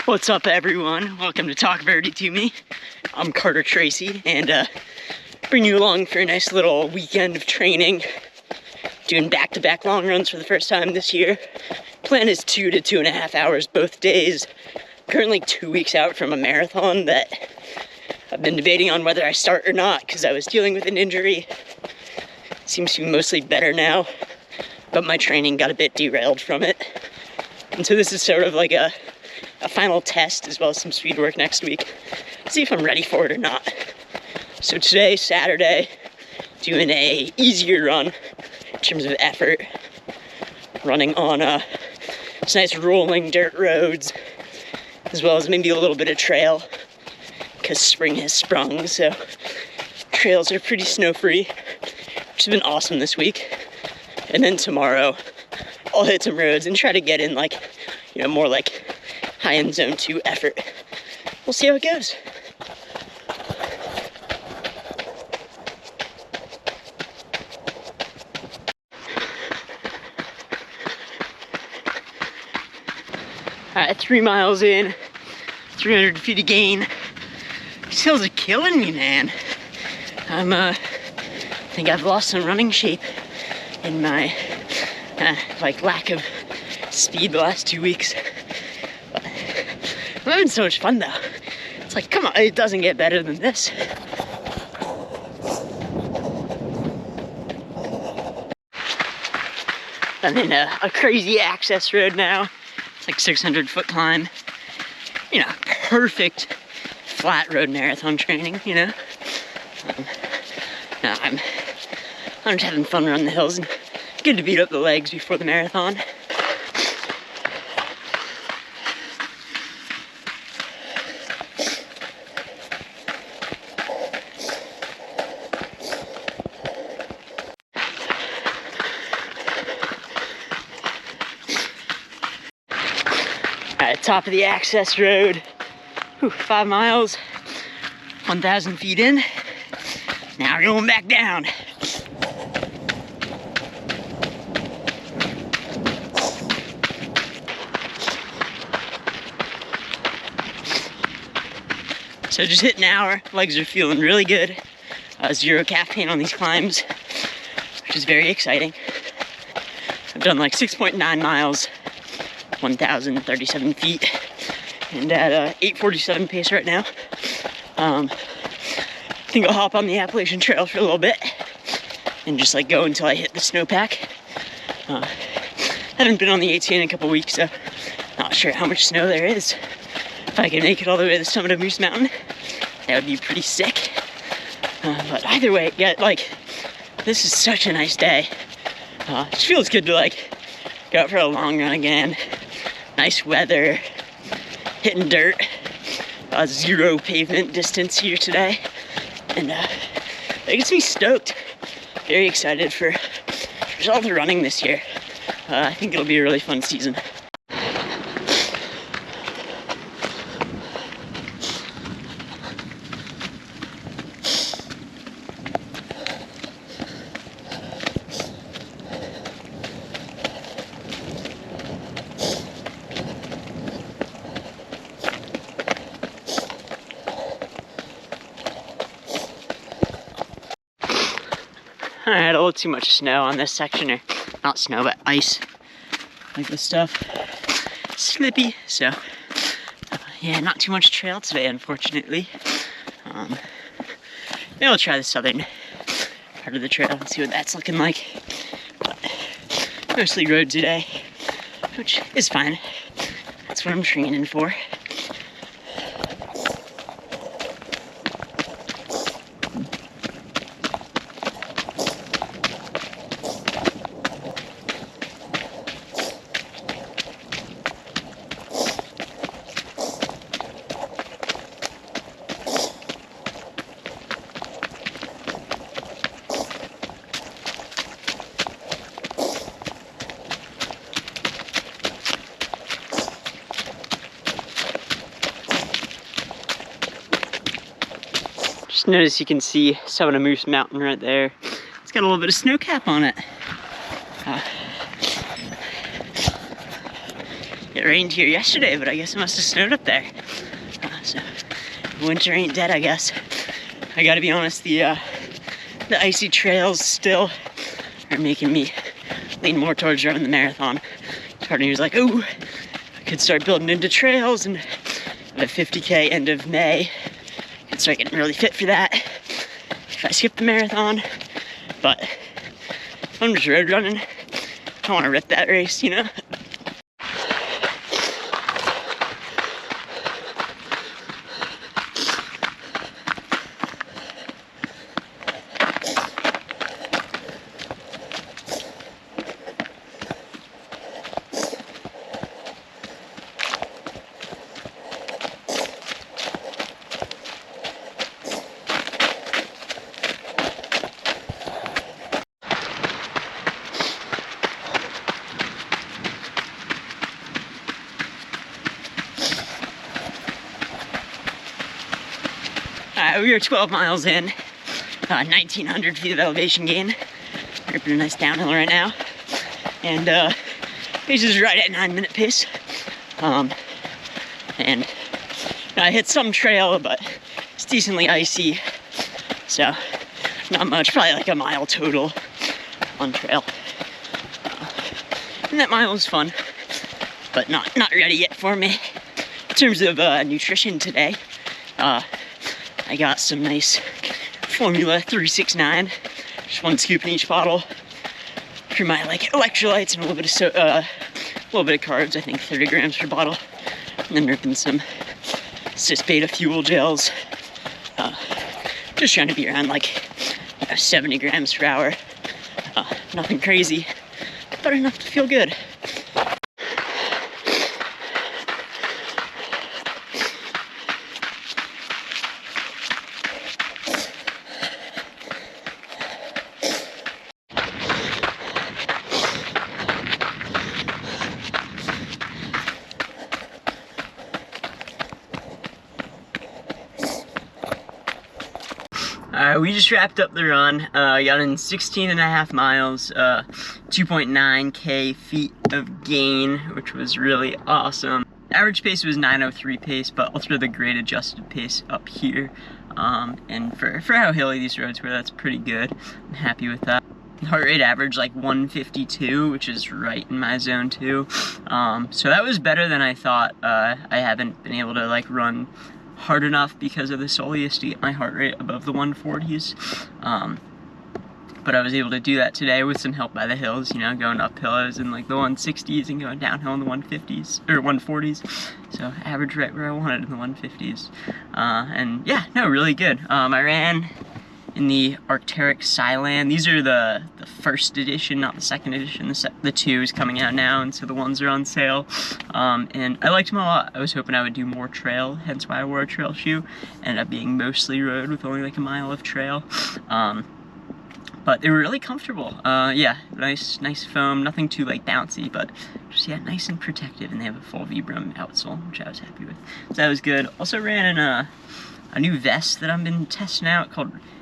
What's up, everyone? Welcome to Talk Verdi to Me. I'm Carter Tracy, and bring you along for a nice little weekend of training. Doing back-to-back long runs for the first time this year. Plan is 2 to 2.5 hours both days. Currently 2 weeks out from a marathon that I've been debating on whether I start or not because I was dealing with an injury. Seems to be mostly better now, but my training got a bit derailed from it. And so this is sort of like a final test as well as some speed work next week. See if I'm ready for it or not. So today, Saturday, doing a easier run in terms of effort. Running on some nice rolling dirt roads, as well as maybe a little bit of trail, because spring has sprung, so trails are pretty snow-free, which has been awesome this week. And then tomorrow, I'll hit some roads and try to get in more like high-end zone 2 effort. We'll see how it goes. Alright, 3 miles in, 300 feet of gain. These hills are killing me, man. I think I've lost some running shape in my lack of speed the last 2 weeks. But I'm having so much fun though. It's like, come on, it doesn't get better than this. I'm in a crazy access road now. It's like 600-foot climb. Perfect flat road marathon training, No, I'm just having fun around the hills and good to beat up the legs before the marathon. At top of the access road, 5 miles, 1,000 feet in. Now we're going back down. So just hit an hour, legs are feeling really good. 0 calf pain on these climbs, which is very exciting. I've done like 6.9 miles, 1,037 feet, and at 8:47 pace right now. I think I'll hop on the Appalachian Trail for a little bit and just go until I hit the snowpack. Haven't been on the AT in a couple weeks, so not sure how much snow there is. If I can make it all the way to the summit of Moose Mountain, that would be pretty sick. But either way, yeah, this is such a nice day. It just feels good to go out for a long run again. Nice weather, hitting dirt, 0 pavement distance here today, and it gets me stoked. Very excited for all the running this year. I think it'll be a really fun season. Alright, a little too much snow on this section, or not snow, but ice. This stuff. Slippy, so yeah, not too much trail today, unfortunately. Maybe I'll try the southern part of the trail and see what that's looking like. But mostly road today, which is fine. That's what I'm training for. Just notice you can see summit of Moose Mountain right there. It's got a little bit of snow cap on it. It rained here yesterday, but I guess it must have snowed up there. So winter ain't dead, I guess. I gotta be honest, the icy trails still are making me lean more towards running the marathon. Part of me was like, ooh, I could start building into trails, and the 50K end of May, I could start getting really fit for that if I skip the marathon. But if I'm just road running, I want to rip that race, you know? We are 12 miles in, 1,900 feet of elevation gain. We're up in a nice downhill right now, and pace is right at 9-minute pace. And I hit some trail, but it's decently icy, so not much. Probably like a mile total on trail, and that mile was fun, but not ready yet for me. In terms of nutrition today, I got some nice Formula 369, just 1 scoop in each bottle for my like electrolytes and a little bit of carbs. I think 30 grams per bottle, and then ripping some cis beta fuel gels. Just trying to be around like 70 grams per hour. Nothing crazy, but enough to feel good. We just wrapped up the run. I got in 16.5 miles, 2.9K feet of gain, which was really awesome. Average pace was 9:03 pace, but I'll throw the grade adjusted pace up here. And for how hilly these roads were, that's pretty good. I'm happy with that. Heart rate average like 152, which is right in my zone too. So that was better than I thought. I haven't been able to like run hard enough because of the soleus to get my heart rate above the 140s. But I was able to do that today with some help by the hills, you know, going uphill I was in like the 160s and going downhill in the 150s, or 140s. So average right where I wanted in the 150s. And yeah, no, really good. I ran in the Arc'teryx Cylon. These are the first edition, not the second edition. The 2 is coming out now, and so the ones are on sale. And I liked them a lot. I was hoping I would do more trail, hence why I wore a trail shoe. Ended up being mostly road with only like a mile of trail. But they were really comfortable. Yeah, nice foam, nothing too like bouncy, but just yeah, nice and protective. And they have a full Vibram outsole, which I was happy with. So that was good. Also ran in a new vest that I've been testing out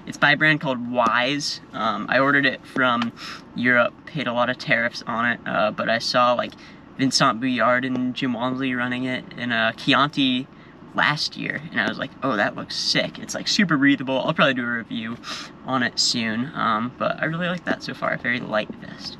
it's by a brand called Wise. I ordered it from Europe, paid a lot of tariffs on it, but I saw like Vincent Bouillard and Jim Walmsley running it in a Chianti last year, and I was like, oh, that looks sick. It's like super breathable. I'll probably do a review on it soon, but I really like that so far. A very light vest.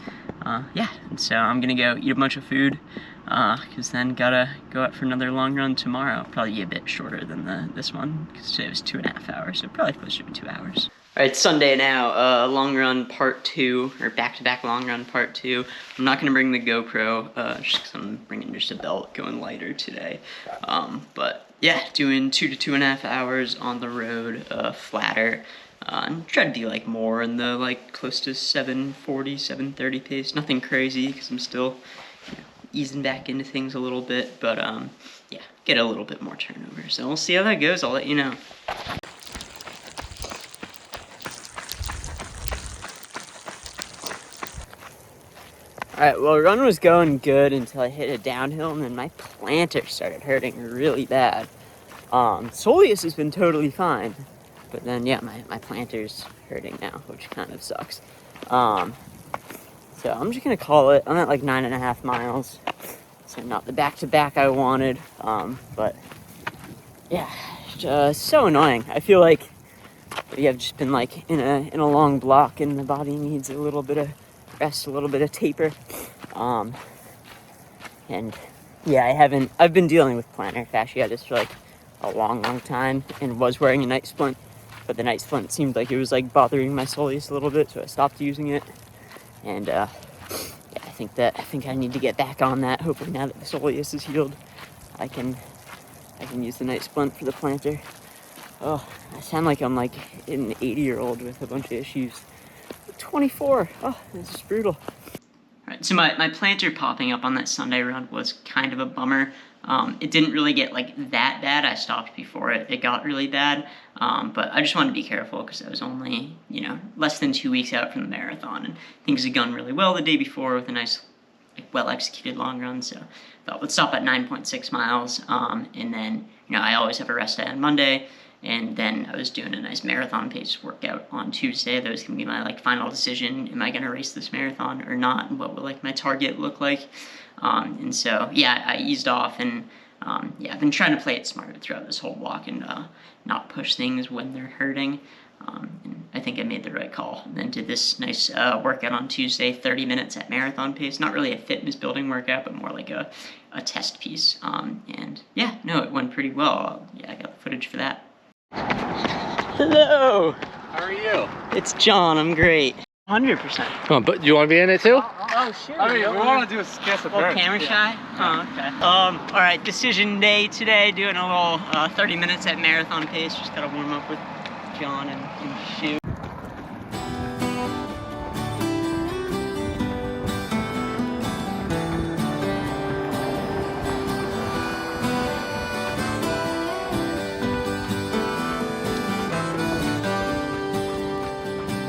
Yeah, and so I'm gonna go eat a bunch of food, because then gotta go out for another long run tomorrow. Probably be a bit shorter than this one, because today was 2.5 hours, so probably closer to 2 hours. Alright, it's Sunday now, long run part 2, or back-to-back long run part 2. I'm not gonna bring the GoPro, just because I'm bringing just a belt, going lighter today. But yeah, doing 2 to 2.5 hours on the road, flatter. And try to be like more in the like close to 7:40, 7:30 pace. Nothing crazy because I'm still easing back into things a little bit, but yeah, get a little bit more turnover. So we'll see how that goes. I'll let you know. Alright, well, run was going good until I hit a downhill, and then my plantar started hurting really bad. Soleus has been totally fine, but then, yeah, my plantar's hurting now, which kind of sucks. So I'm just gonna call it. I'm at like 9.5 miles. So not the back-to-back I wanted, but yeah, just so annoying. I feel like I've just been like in a long block, and the body needs a little bit of rest, a little bit of taper. And yeah, I've been dealing with plantar fasciitis for like a long time, and was wearing a night splint, but the night splint seemed like it was like bothering my soleus a little bit, so I stopped using it. And yeah, I think I need to get back on that. Hopefully now that the soleus is healed, I can use the night splint for the plantar. Oh, I sound like I'm like an 80-year-old with a bunch of issues. 24. Oh, this is brutal. Right, so my plantar popping up on that Sunday run was kind of a bummer. It didn't really get like that bad. I stopped before it got really bad. But I just wanted to be careful because I was only, less than 2 weeks out from the marathon, and things had gone really well the day before with a nice, well-executed long run. So I thought let's stop at 9.6 miles. And then, I always have a rest day on Monday. And then I was doing a nice marathon pace workout on Tuesday. That was going to be my final decision. Am I going to race this marathon or not? And what will my target look like? And so, yeah, I eased off, and I've been trying to play it smarter throughout this whole walk and not push things when they're hurting. And I think I made the right call. And then did this nice workout on Tuesday, 30 minutes at marathon pace. Not really a fitness building workout, but more like a test piece. And yeah, no, it went pretty well. Yeah, I got the footage for that. Hello! How are you? It's John, I'm great. 100%. Come on, but do you want to be in it too? Oh, sure. I mean, we want to do a sketch of camera shy? Oh, okay. Alright, decision day today, doing a little 30 minutes at marathon pace. Just gotta warm up with John and shoot.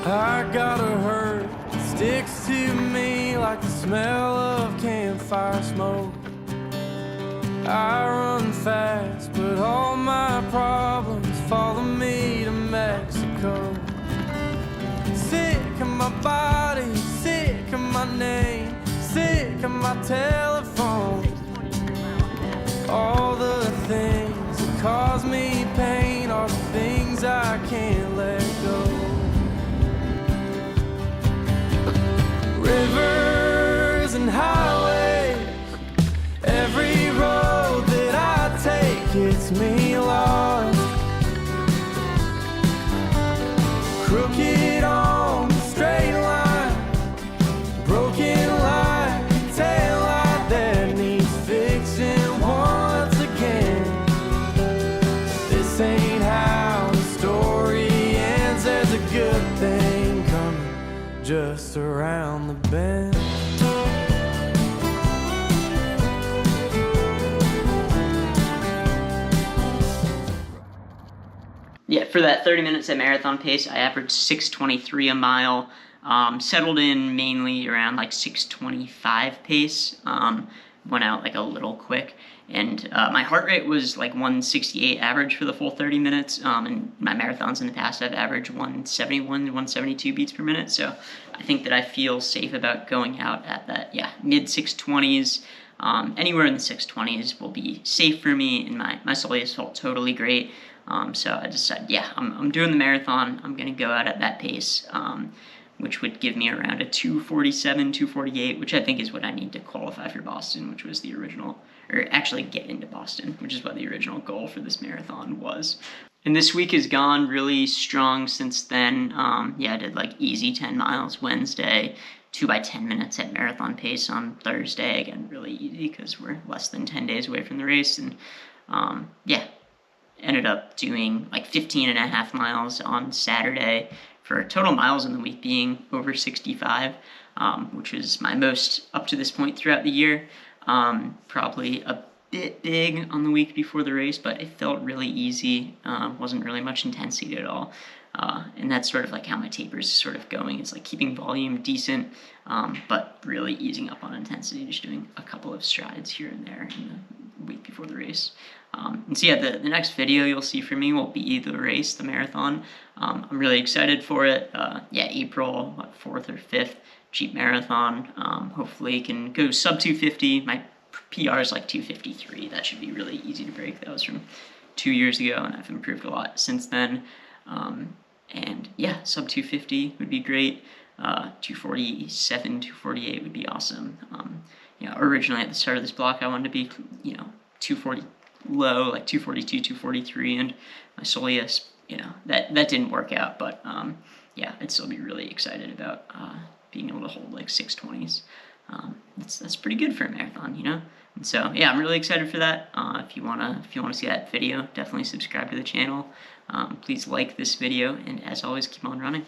I got a hurt, sticks to me like the smell of campfire smoke. I run fast, but all my problems follow me to Mexico. Sick of my body, sick of my name, sick of my telephone. All the things that cause me pain are the things I can't let go. Rivers and highways, every road that I take gets me lost. Crooked on the straight line, broken like a taillight that needs fixing once again. This ain't how the story ends, there's a good thing coming just around the bend. Yeah, for that 30 minutes at marathon pace, I averaged 6:23 a mile. Settled in mainly around 6:25 pace. Went out a little quick, and my heart rate was 168 average for the full 30 minutes. And my marathons in the past, I've averaged 171 to 172 beats per minute. So I think that I feel safe about going out at that, mid 620s. Anywhere in the 620s will be safe for me, and my soleus felt totally great. So I decided, I'm doing the marathon. I'm going to go out at that pace, which would give me around a 2:47, 2:48, which I think is what I need to qualify for Boston, which was the original, or actually get into Boston, which is what the original goal for this marathon was. And this week has gone really strong since then. I did easy 10 miles Wednesday, 2 by 10 minutes at marathon pace on Thursday. Again, really easy because we're less than 10 days away from the race. And ended up doing 15 and a half miles on Saturday, for total miles in the week being over 65, which is my most up to this point throughout the year. Probably a bit big on the week before the race, but it felt really easy. Wasn't really much intensity at all. And that's sort of how my taper is sort of going. It's keeping volume decent, but really easing up on intensity, just doing a couple of strides here and there in the week before the race. And so the next video you'll see from me will be the race, the marathon. I'm really excited for it. April 4th or 5th, cheap marathon. Hopefully can go sub 250. My PR is like 2:53. That should be really easy to break. That was from 2 years ago, and I've improved a lot since then. And yeah, sub 250 would be great. 247, 248 would be awesome. You know, originally at the start of this block, I wanted to be, you know, 240 low, like 242, 243, and my soleus, you know, that didn't work out, but yeah, I'd still be really excited about being able to hold like 620s. That's pretty good for a marathon, you know. And so yeah, I'm really excited for that. If you wanna see that video, definitely subscribe to the channel. Please like this video, and as always, keep on running.